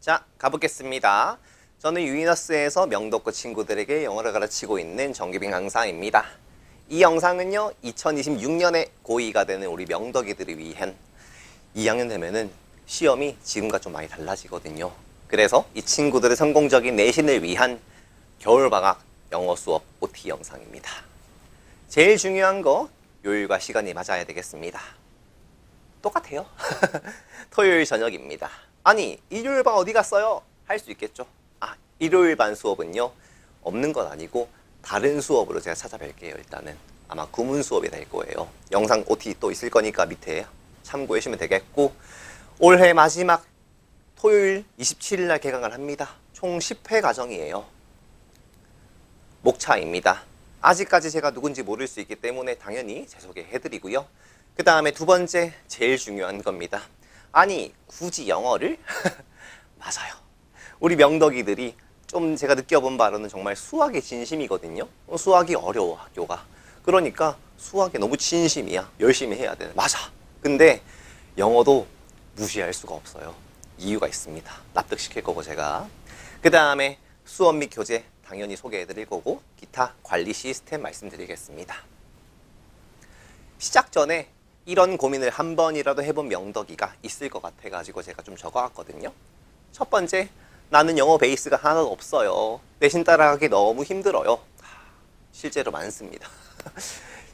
자, 가보겠습니다. 저는 유니너스에서 명덕고 친구들에게 영어를 가르치고 있는 정기빈 강사입니다. 이 영상은요, 2026년에 고2가 되는 우리 명덕이들을 위한 2학년 되면은 시험이 지금과 좀 많이 달라지거든요. 그래서 이 친구들의 성공적인 내신을 위한 겨울방학 영어 수업 OT 영상입니다. 제일 중요한 거 요일과 시간이 맞아야 되겠습니다. 똑같아요. 토요일 저녁입니다. 아니, 일요일 반 어디 갔어요? 할 수 있겠죠. 일요일 반 수업은요, 없는 건 아니고 다른 수업으로 제가 찾아뵐게요. 일단은 아마 구문 수업이 될 거예요. 영상 OT 또 있을 거니까 밑에 참고해 주시면 되겠고, 올해 마지막 토요일 27일 날 개강을 합니다. 총 10회 과정이에요. 목차입니다. 아직까지 제가 누군지 모를 수 있기 때문에 당연히 제 소개해드리고요. 그 다음에 두 번째, 제일 중요한 겁니다. 아니, 굳이 영어를? 맞아요. 우리 명덕이들이 좀 제가 느껴본 바로는 정말 수학의 진심이거든요. 수학이 어려워, 학교가. 그러니까 수학에 너무 진심이야. 열심히 해야 돼. 맞아. 근데 영어도 무시할 수가 없어요. 이유가 있습니다. 납득시킬 거고 제가. 그 다음에 수업 및 교재 당연히 소개해드릴 거고, 기타 관리 시스템 말씀드리겠습니다. 시작 전에 이런 고민을 한 번이라도 해본 명덕이가 있을 것 같아가지고 제가 좀 적어왔거든요. 첫 번째, 나는 영어 베이스가 하나도 없어요. 내신 따라가기 너무 힘들어요. 실제로 많습니다.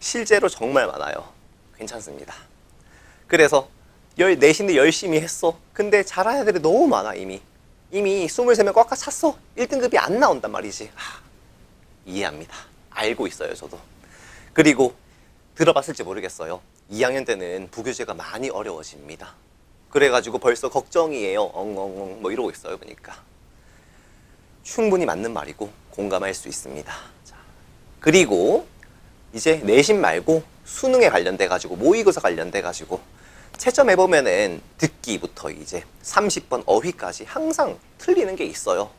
실제로 정말 많아요. 괜찮습니다. 그래서 내신을 열심히 했어. 근데 잘하는 애들이 너무 많아. 이미 23명 꽉꽉 찼어. 1등급이 안 나온단 말이지. 이해합니다. 알고 있어요, 저도. 그리고 들어봤을지 모르겠어요. 2학년 때는 부교재가 많이 어려워집니다. 그래가지고 벌써 걱정이에요. 엉엉엉 뭐 이러고 있어요. 보니까 충분히 맞는 말이고 공감할 수 있습니다. 자, 그리고 이제 내신 말고 수능에 관련돼가지고 모의고사 관련돼가지고 채점해보면은 듣기부터 이제 30번 어휘까지 항상 틀리는 게 있어요.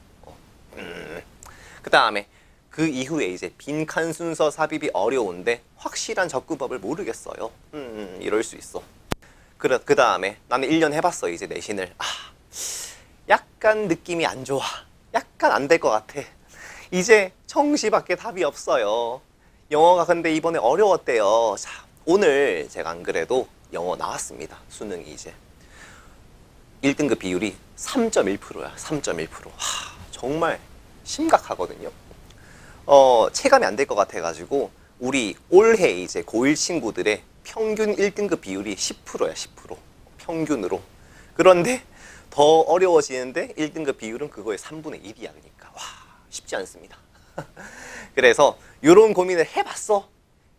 그 다음에 그 이후에 이제 빈칸 순서 삽입이 어려운데 확실한 접근법을 모르겠어요. 이럴 수 있어. 그 다음에 나는 1년 해봤어. 이제 내신을. 약간 느낌이 안 좋아. 약간 안 될 것 같아. 이제 청시밖에 답이 없어요. 영어가 근데 이번에 어려웠대요. 자, 오늘 제가 안 그래도 영어 나왔습니다. 수능이 이제 1등급 비율이 3.1%야. 3.1%. 정말 심각하거든요. 체감이 안 될 것 같아가지고 우리 올해 이제 고1 친구들의 평균 1등급 비율이 10%야. 10% 평균으로. 그런데 더 어려워지는데 1등급 비율은 그거의 3분의 1이야. 그러니까 쉽지 않습니다. 그래서 이런 고민을 해봤어.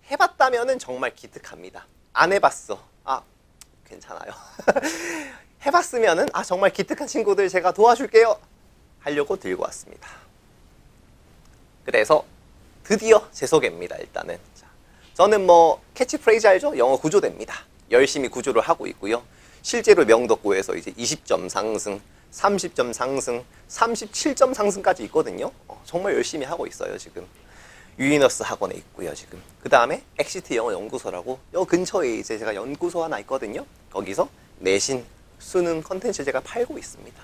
해봤다면은 정말 기특합니다. 안 해봤어. 괜찮아요. 해봤으면은 정말 기특한 친구들 제가 도와줄게요 하려고 들고 왔습니다. 그래서 드디어 제 소개입니다. 일단은 저는 캐치프레이즈 알죠? 영어 구조대입니다. 열심히 구조를 하고 있고요. 실제로 명덕고에서 이제 20점 상승, 30점 상승, 37점 상승까지 있거든요. 정말 열심히 하고 있어요. 지금 유니너스 학원에 있고요. 지금 그 다음에 엑시트 영어 연구소라고 요 근처에 이제 제가 연구소 하나 있거든요. 거기서 내신 수능 컨텐츠 제가 팔고 있습니다.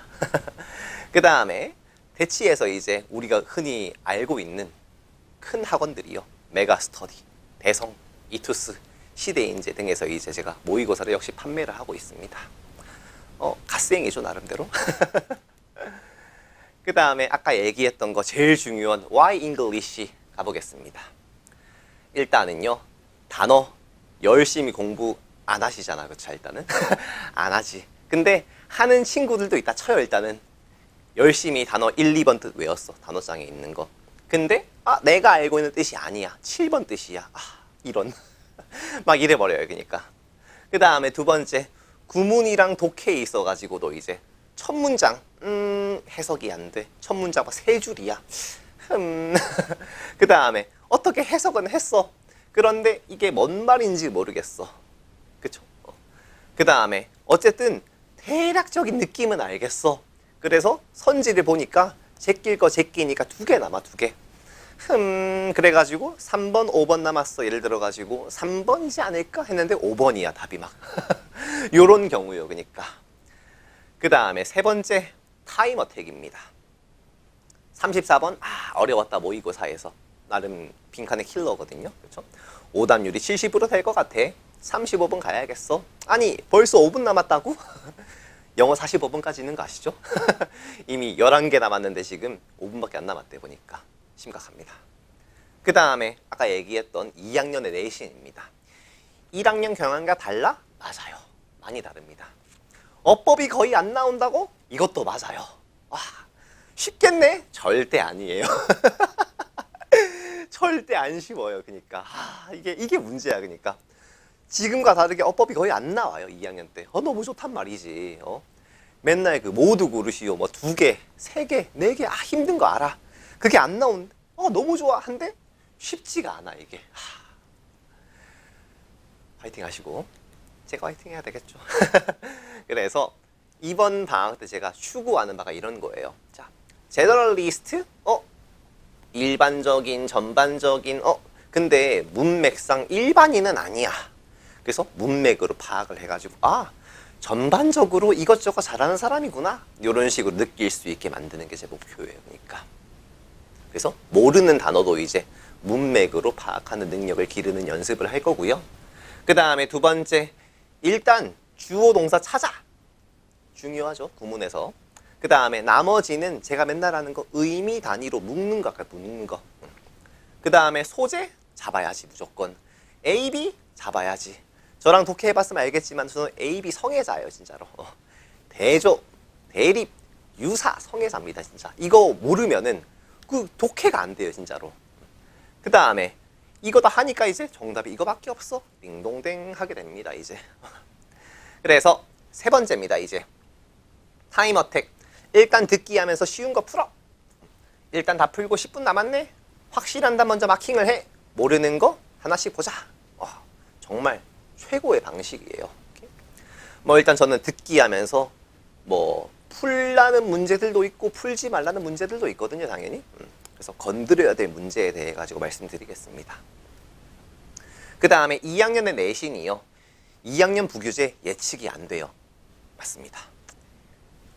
그 다음에 대치에서 이제 우리가 흔히 알고 있는 큰 학원들이요. 메가스터디, 대성, 이투스, 시대인재 등에서 이제 제가 모의고사를 역시 판매를 하고 있습니다. 갓생이죠, 나름대로. 그 다음에 아까 얘기했던 거 제일 중요한 Why English 가보겠습니다. 일단은요, 단어 열심히 공부 안 하시잖아, 그쵸? 일단은 안 하지. 근데 하는 친구들도 있다 쳐요. 일단은 열심히 단어 1, 2번 뜻 외웠어. 단어장에 있는 거. 근데 내가 알고 있는 뜻이 아니야. 7번 뜻이야. 이런 막 이래버려요. 그러니까. 그 다음에 두 번째, 구문이랑 독해에 있어가지고도 이제 첫 문장 해석이 안 돼. 첫 문장 세 줄이야. 그 다음에 어떻게 해석은 했어. 그런데 이게 뭔 말인지 모르겠어. 그쵸? 그 다음에 어쨌든 대략적인 느낌은 알겠어. 그래서 선지를 보니까 제낄 거 제끼니까 2개 남아. 2개. 그래가지고 3번, 5번 남았어. 예를 들어가지고 3번이지 않을까 했는데 5번이야. 답이 막. 요런 경우요. 그러니까. 그 다음에 세 번째, 타임어택입니다. 34번 어려웠다 모의고사에서 나름 빈칸의 킬러거든요. 그렇죠? 오답률이 70으로 될 것 같아. 35분 가야겠어. 아니 벌써 5분 남았다고? 영어 45분까지는 거 아시죠? 이미 11개 남았는데 지금 5분밖에 안 남았대 보니까 심각합니다. 그 다음에 아까 얘기했던 2학년의 내신입니다. 1학년 경향과 달라? 맞아요. 많이 다릅니다. 어법이 거의 안 나온다고? 이것도 맞아요. 와, 쉽겠네? 절대 아니에요. 절대 안 쉬워요. 그러니까 이게 문제야. 그러니까 지금과 다르게 어법이 거의 안 나와요. 2학년 때. 너무 좋단 말이지. 맨날 그 모두 고르시오. 뭐 2개, 3개, 4개. 힘든 거 알아. 그게 안 나오는데 너무 좋아. 한데 쉽지가 않아 이게. 파이팅 하시고 제가 파이팅 해야 되겠죠. 그래서 이번 방학 때 제가 추구하는 바가 이런 거예요. 자, 제너럴리스트? 일반적인, 전반적인, 근데 문맥상 일반인은 아니야. 그래서 문맥으로 파악을 해가지고, 전반적으로 이것저것 잘하는 사람이구나. 이런 식으로 느낄 수 있게 만드는 게 제 목표예요. 그러니까. 그래서 모르는 단어도 이제 문맥으로 파악하는 능력을 기르는 연습을 할 거고요. 그 다음에 두 번째, 일단 주어 동사 찾아. 중요하죠. 구문에서. 그 다음에 나머지는 제가 맨날 하는 거 의미 단위로 묶는 거, 아까 묶는 거. 그 다음에 소재 잡아야지 무조건. A, B 잡아야지. 저랑 독해해봤으면 알겠지만 저는 A, B 성애자예요 진짜로. 대조, 대립, 유사 성애자입니다 진짜. 이거 모르면은 그 독해가 안 돼요 진짜로. 그 다음에 이거 다 하니까 이제 정답이 이거밖에 없어. 딩동댕 하게 됩니다 이제. 그래서 세 번째입니다 이제. 타임어택. 일단 듣기 하면서 쉬운 거 풀어. 일단 다 풀고 10분 남았네. 확실한 답 먼저 마킹을 해. 모르는 거 하나씩 보자. 정말 최고의 방식이에요. 뭐 일단 저는 듣기 하면서 뭐 풀라는 문제들도 있고 풀지 말라는 문제들도 있거든요 당연히. 그래서 건드려야 될 문제에 대해 가지고 말씀드리겠습니다. 그 다음에 2학년의 내신이요. 2학년 부교재 예측이 안 돼요. 맞습니다.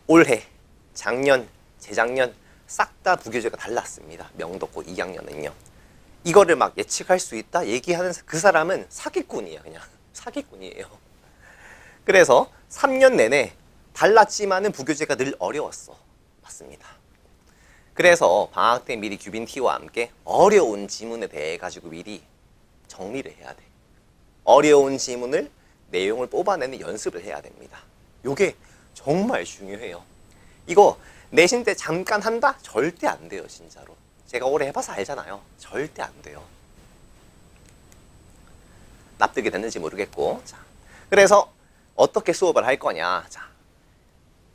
올해, 작년, 재작년 싹 다 부교재가 달랐습니다. 명덕고 2학년은요. 이거를 막 예측할 수 있다 얘기하는 그 사람은 사기꾼이야. 그냥 사기꾼이에요. 그래서 3년 내내 달랐지만은 부교재가 늘 어려웠어. 맞습니다. 그래서 방학 때 미리 규빈티와 함께 어려운 지문에 대해 가지고 미리 정리를 해야 돼. 어려운 지문을 내용을 뽑아내는 연습을 해야 됩니다. 요게 정말 중요해요. 이거 내신 때 잠깐 한다? 절대 안 돼요 진짜로. 제가 오래 해봐서 알잖아요. 절대 안 돼요. 납득이 됐는지 모르겠고. 자, 그래서 어떻게 수업을 할 거냐. 자,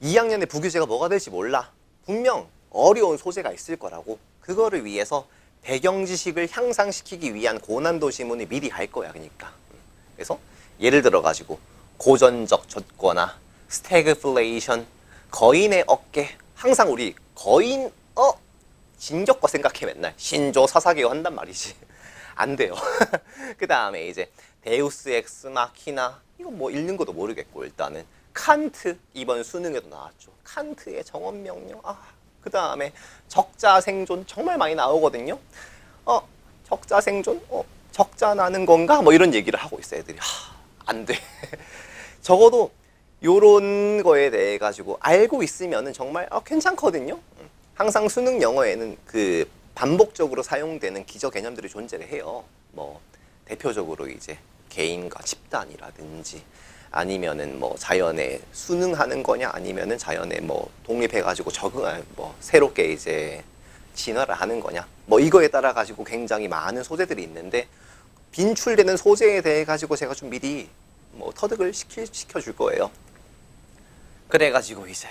2학년에 부교재가 뭐가 될지 몰라. 분명 어려운 소재가 있을 거라고. 그거를 위해서 배경 지식을 향상시키기 위한 고난도 지문을 미리 할 거야. 그러니까. 그래서 예를 들어 가지고 고전적 젖거나 스태그플레이션, 거인의 어깨. 항상 우리 거인 진격과 생각해 맨날. 신조 사사기어 한단 말이지. 안 돼요. 그 다음에 이제 데우스 엑스 마키나 이거 뭐 읽는 것도 모르겠고 일단은 칸트 이번 수능에도 나왔죠. 칸트의 정원 명령. 그 다음에 적자 생존 정말 많이 나오거든요. 적자 생존? 적자 나는 건가? 뭐 이런 얘기를 하고 있어 애들이. 안 돼. 적어도 요런 거에 대해 가지고 알고 있으면은 정말 괜찮거든요. 항상 수능 영어에는 그 반복적으로 사용되는 기저 개념들이 존재를 해요. 뭐 대표적으로 이제 개인과 집단이라든지 아니면은 뭐 자연에 순응하는 거냐 아니면은 자연에 뭐 독립해가지고 뭐 새롭게 이제 진화를 하는 거냐 뭐 이거에 따라 가지고 굉장히 많은 소재들이 있는데 빈출되는 소재에 대해 가지고 제가 좀 미리 뭐 터득을 시켜줄 거예요. 그래가지고 이제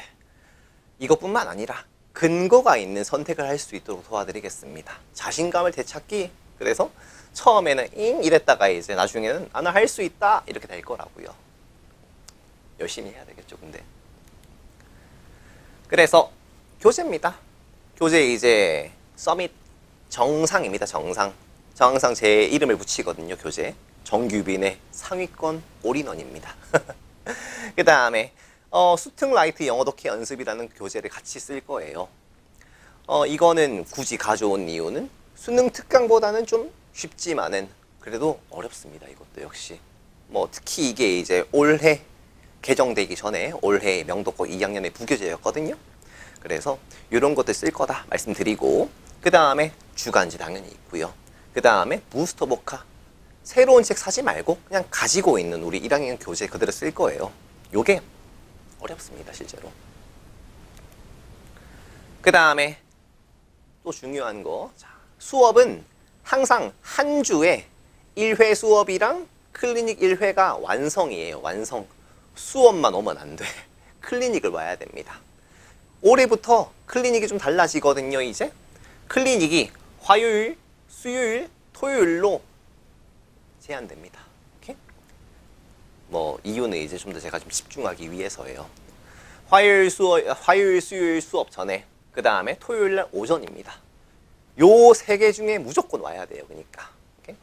이것뿐만 아니라 근거가 있는 선택을 할 수 있도록 도와드리겠습니다. 자신감을 되찾기. 그래서 처음에는 이랬다가 이제 나중에는 나는 할 수 있다 이렇게 될 거라고요. 열심히 해야 되겠죠 근데. 그래서 교재입니다. 교재 이제 서밋 정상입니다. 정상 제 이름을 붙이거든요. 교재 정규빈의 상위권 올인원입니다. 그 다음에 수특 라이트 영어 독해 연습이라는 교재를 같이 쓸 거예요. 이거는 굳이 가져온 이유는 수능 특강보다는 좀 쉽지만은 그래도 어렵습니다. 이것도 역시. 뭐 특히 이게 이제 올해 개정되기 전에 올해 명도고 2학년의 부교재였거든요. 그래서 이런 것들 쓸 거다 말씀드리고, 그 다음에 주간지 당연히 있고요. 그 다음에 부스터 복화. 새로운 책 사지 말고 그냥 가지고 있는 우리 1학년 교재 그대로 쓸 거예요. 요게 어렵습니다, 실제로. 그 다음에 또 중요한 거. 자, 수업은 항상 한 주에 1회 수업이랑 클리닉 1회가 완성이에요. 완성. 수업만 오면 안 돼. 클리닉을 와야 됩니다. 올해부터 클리닉이 좀 달라지거든요, 이제. 클리닉이 화요일, 수요일, 토요일로 제한됩니다. 오케이? 뭐 이유는 이제 좀 더 제가 좀 집중하기 위해서예요. 화요일, 수요일 수업 전에, 그 다음에 토요일 날 오전입니다. 요 세 개 중에 무조건 와야 돼요. 그러니까. 오케이?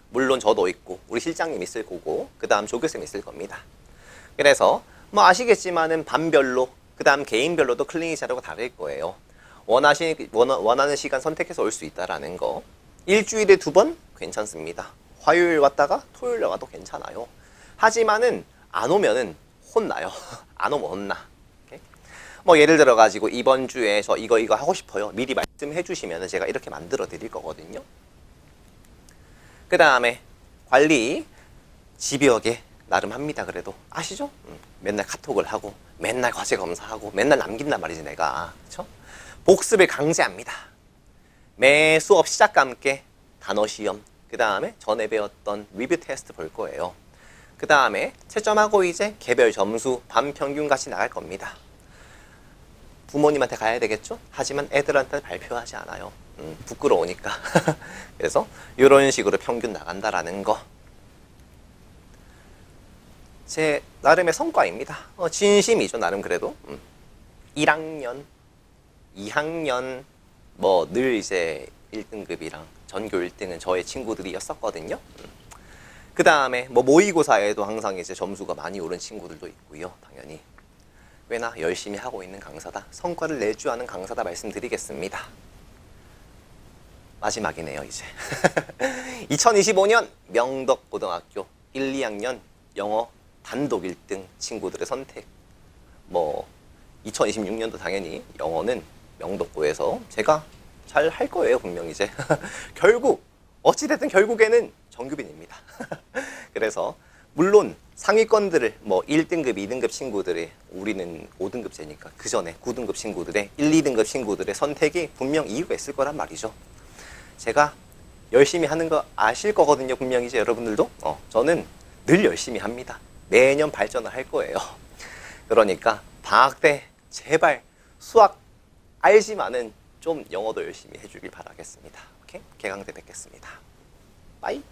물론 저도 있고 우리 실장님 있을 거고 그 다음 조교쌤 있을 겁니다. 그래서 뭐 아시겠지만은 반별로, 그 다음 개인별로도 클리닉 자료가 다를 거예요. 원하는 시간 선택해서 올 수 있다라는 거. 일주일에 2번 괜찮습니다. 화요일 왔다가 토요일 와도 괜찮아요. 하지만은 안 오면은 혼나요. 안 오면 혼나. 오케이? 뭐 예를 들어 가지고 이번 주에 저 이거 하고 싶어요. 미리 말씀해 주시면은 제가 이렇게 만들어 드릴 거거든요. 그 다음에 관리 집요하게 나름 합니다. 그래도 아시죠? 맨날 카톡을 하고 맨날 과제 검사하고 맨날 남긴단 말이지 내가. 그쵸? 복습을 강제합니다. 매 수업 시작과 함께 단어 시험, 그 다음에 전에 배웠던 리뷰 테스트 볼 거예요. 그 다음에 채점하고 이제 개별 점수, 반평균 같이 나갈 겁니다. 부모님한테 가야 되겠죠? 하지만 애들한테는 발표하지 않아요. 부끄러우니까. 그래서 이런 식으로 평균 나간다라는 거. 제 나름의 성과입니다. 진심이죠, 나름 그래도. 1학년, 2학년, 뭐 늘 이제 1등급이랑 전교 1등은 저의 친구들이었었거든요. 그 다음에 뭐 모의고사에도 항상 이제 점수가 많이 오른 친구들도 있고요. 당연히. 꽤나 열심히 하고 있는 강사다. 성과를 내주하는 강사다 말씀드리겠습니다. 마지막이네요, 이제. 2025년 명덕고등학교 1, 2학년 영어 단독 1등 친구들의 선택. 뭐 2026년도 당연히 영어는 명덕고에서 제가 잘 할 거예요, 분명 이제. 결국 어찌됐든 결국에는 정규빈입니다. 그래서 물론 상위권들을 뭐 1등급, 2등급 친구들의, 우리는 5등급제니까 그 전에 9등급 친구들의 1, 2등급 친구들의 선택이 분명 이유가 있을 거란 말이죠. 제가 열심히 하는 거 아실 거거든요, 분명히 이제 여러분들도. 저는 늘 열심히 합니다. 매년 발전을 할 거예요. 그러니까 방학 때 제발 수학 알지만은 좀 영어도 열심히 해주길 바라겠습니다. 오케이? 개강 때 뵙겠습니다. 빠이.